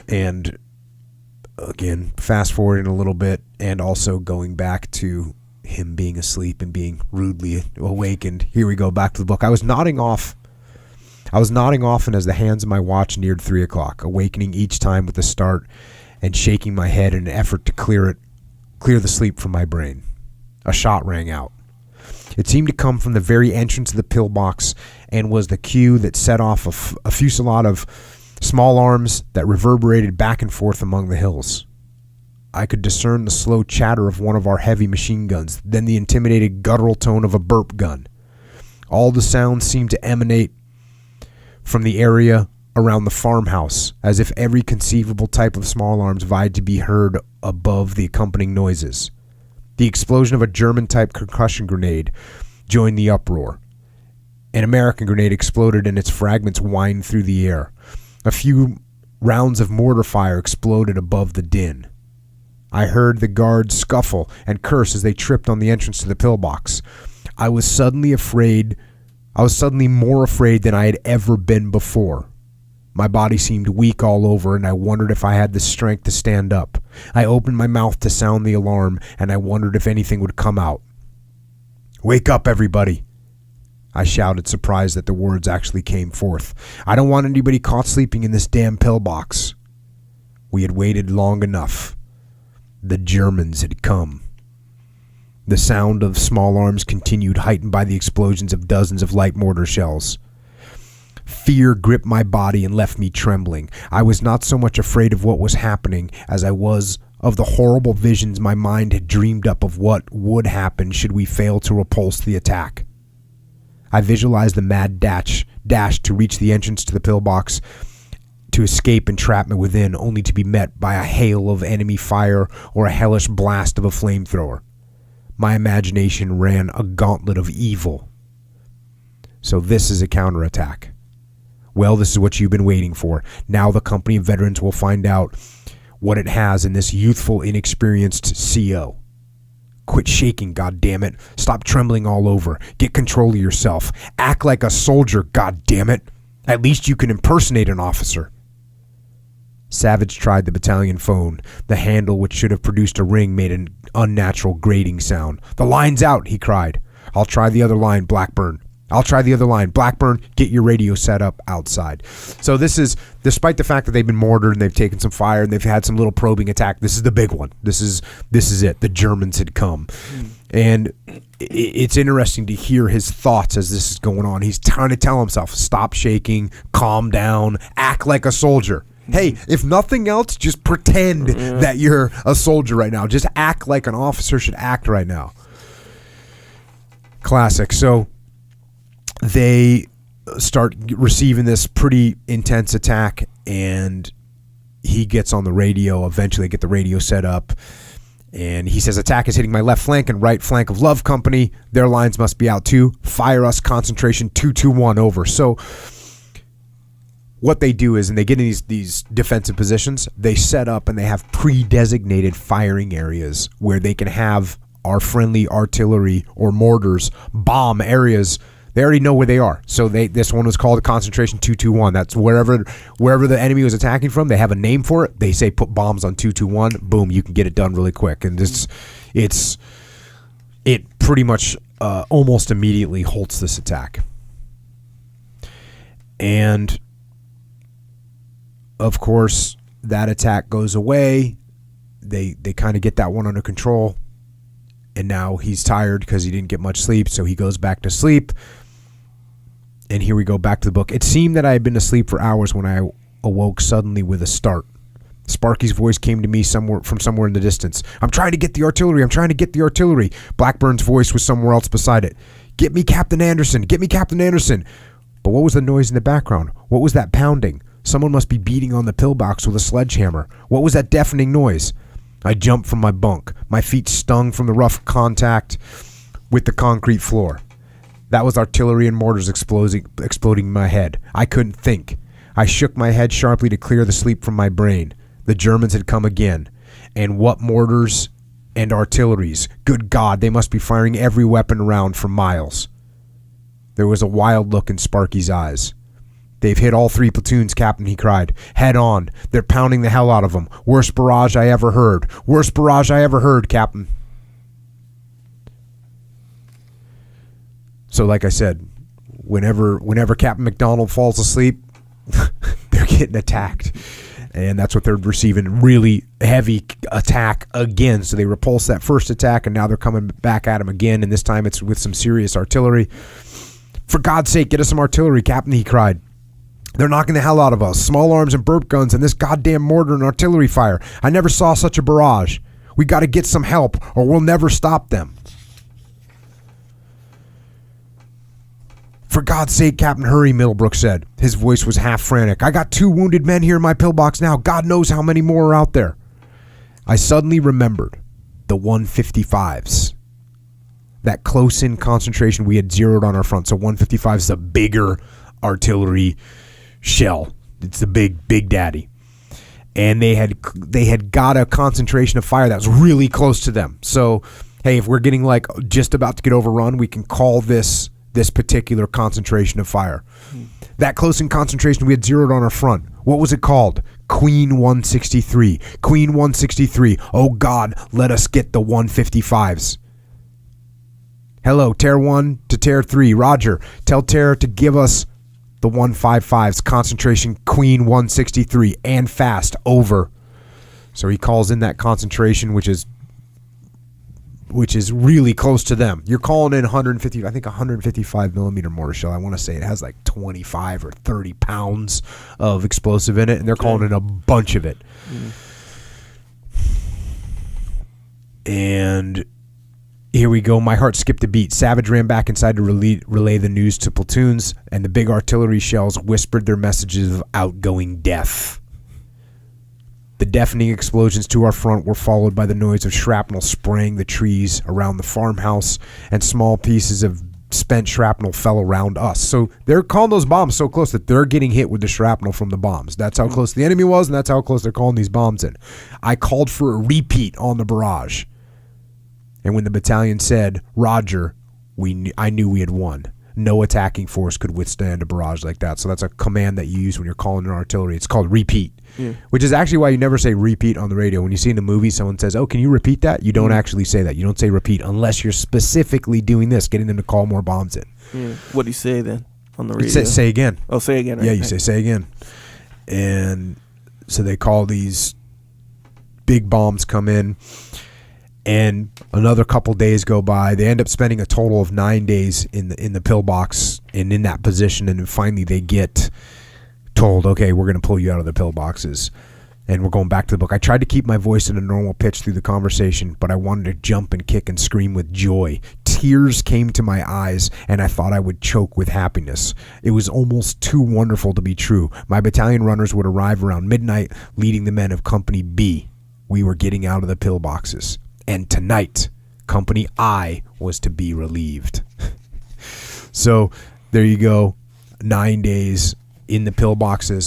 And again, fast forwarding a little bit and also going back to him being asleep and being rudely awakened. Here we go, back to the book. I was nodding off, and as the hands of my watch neared 3 o'clock, awakening each time with a start and shaking my head in an effort to clear the sleep from my brain. A shot rang out. It seemed to come from the very entrance of the pillbox and was the cue that set off a fusillade of small arms that reverberated back and forth among the hills. I could discern the slow chatter of one of our heavy machine guns, then the intimidating guttural tone of a burp gun. All the sounds seemed to emanate from the area around the farmhouse, as if every conceivable type of small arms vied to be heard above the accompanying noises. The explosion of a German-type concussion grenade joined the uproar. An American grenade exploded and its fragments whined through the air. A few rounds of mortar fire exploded above the din. I heard the guards scuffle and curse as they tripped on the entrance to the pillbox. I was suddenly more afraid than I had ever been before. My body seemed weak all over, and I wondered if I had the strength to stand up. I opened my mouth to sound the alarm, and I wondered if anything would come out. "Wake up, everybody!" I shouted, surprised that the words actually came forth. "I don't want anybody caught sleeping in this damn pillbox." We had waited long enough. The Germans had come. The sound of small arms continued, heightened by the explosions of dozens of light mortar shells. Fear gripped my body and left me trembling. I was not so much afraid of what was happening as I was of the horrible visions my mind had dreamed up of what would happen should we fail to repulse the attack. I visualized the mad dash to reach the entrance to the pillbox, to escape entrapment within, only to be met by a hail of enemy fire or a hellish blast of a flamethrower. My imagination ran a gauntlet of evil. So this is a counterattack. Well, this is what you've been waiting for. Now the company of veterans will find out what it has in this youthful, inexperienced CO. Quit shaking, goddammit. Stop trembling all over. Get control of yourself. Act like a soldier, goddammit. At least you can impersonate an officer. Savage tried the battalion phone. The handle, which should have produced a ring, made an unnatural grating sound. "The line's out," he cried. "I'll try the other line, Blackburn. I'll try the other line. Blackburn, get your radio set up outside." So this is, despite the fact that they've been mortared and they've taken some fire and they've had some little probing attack, this is the big one. This is it. The Germans had come. And it's interesting to hear his thoughts as this is going on. He's trying to tell himself, stop shaking, calm down, act like a soldier. Hey, if nothing else, just pretend that you're a soldier right now. Just act like an officer should act right now. Classic. So they start receiving this pretty intense attack, and he gets on the radio. Eventually get the radio set up, and he says, "Attack is hitting my left flank and right flank of Love Company. Their lines must be out too. Fire us, concentration 221, over." So what they do is, and they get in these defensive positions, they set up and they have pre-designated firing areas where they can have our friendly artillery or mortars bomb areas. They already know where they are. So this one was called a concentration 221. That's wherever the enemy was attacking from. They have a name for it. They say put bombs on 221. Boom, you can get it done really quick. And it pretty much almost immediately halts this attack. And of course, that attack goes away. They kind of get that one under control. And now he's tired because he didn't get much sleep, so he goes back to sleep. And here we go back to the book. "It seemed that I had been asleep for hours when I awoke suddenly with a start. Sparky's voice came to me from somewhere in the distance. 'I'm trying to get the artillery. I'm trying to get the artillery.' Blackburn's voice was somewhere else beside it. 'Get me Captain Anderson. Get me Captain Anderson.' But what was the noise in the background? What was that pounding? Someone must be beating on the pillbox with a sledgehammer. What was that deafening noise? I jumped from my bunk. My feet stung from the rough contact with the concrete floor. That was artillery and mortars exploding in my head. I couldn't think. I shook my head sharply to clear the sleep from my brain. The Germans had come again. And what mortars and artilleries. Good God, they must be firing every weapon around for miles. There was a wild look in Sparky's eyes. They've hit all 3 platoons, Captain, he cried. Head on. They're pounding the hell out of them. Worst barrage I ever heard. Worst barrage I ever heard, Captain. So like I said, whenever Captain MacDonald falls asleep, they're getting attacked. And that's what they're receiving, really heavy attack again. So they repulsed that first attack, and now they're coming back at him again, and this time it's with some serious artillery. For God's sake, get us some artillery, Captain, he cried. They're knocking the hell out of us. Small arms and burp guns and this goddamn mortar and artillery fire. I never saw such a barrage. We got to get some help, or we'll never stop them. For God's sake, Captain, hurry, Middlebrook said. His voice was half frantic. I got 2 wounded men here in my pillbox now. God knows how many more are out there. I suddenly remembered the 155s. That close-in concentration we had zeroed on our front. So 155 is a bigger artillery shell. It's the big daddy. And they had got a concentration of fire that was really close to them. So, hey, if we're getting like just about to get overrun, we can call this particular concentration of fire. That close-in concentration we had zeroed on our front. What was it called? Queen 163. Queen 163. Oh God, let us get the 155s. Hello, Tear 1 to Tear 3. Roger. Tell Tear to give us the 155s. Concentration Queen 163 and fast. Over. So he calls in that concentration, which is really close to them. You're calling in 155 millimeter mortar shell. I want to say it has like 25 or 30 pounds of explosive in it, and they're calling in a bunch of it. And here we go. My heart skipped a beat. Savage ran back inside to relay the news to platoons, and the big artillery shells whispered their messages of outgoing death. The deafening explosions to our front were followed by the noise of shrapnel spraying the trees around the farmhouse, and small pieces of spent shrapnel fell around us. So they're calling those bombs so close that they're getting hit with the shrapnel from the bombs. That's how close the enemy was, and that's how close they're calling these bombs in. I called for a repeat on the barrage. And when the battalion said, Roger, I knew we had won. No attacking force could withstand a barrage like that. So that's a command that you use when you're calling in artillery. It's called repeat, which is actually why you never say repeat on the radio. When you see in a movie, someone says, oh, can you repeat that? You don't actually say that. You don't say repeat unless you're specifically doing this, getting them to call more bombs in. What do you say then on the radio? It says say again. Oh, say again. Right? Yeah, you say again. And so they call these big bombs come in. And another couple days go by. They end up spending a total of 9 days in the pillbox and in that position. And then finally they get told, okay, we're going to pull you out of the pillboxes. And we're going back to the book. I tried to keep my voice in a normal pitch through the conversation, but I wanted to jump and kick and scream with joy. Tears came to my eyes, and I thought I would choke with happiness. It was almost too wonderful to be true. My battalion runners would arrive around midnight, leading the men of Company B. We were getting out of the pillboxes. And tonight, Company I was to be relieved. So there you go. 9 days in the pillboxes.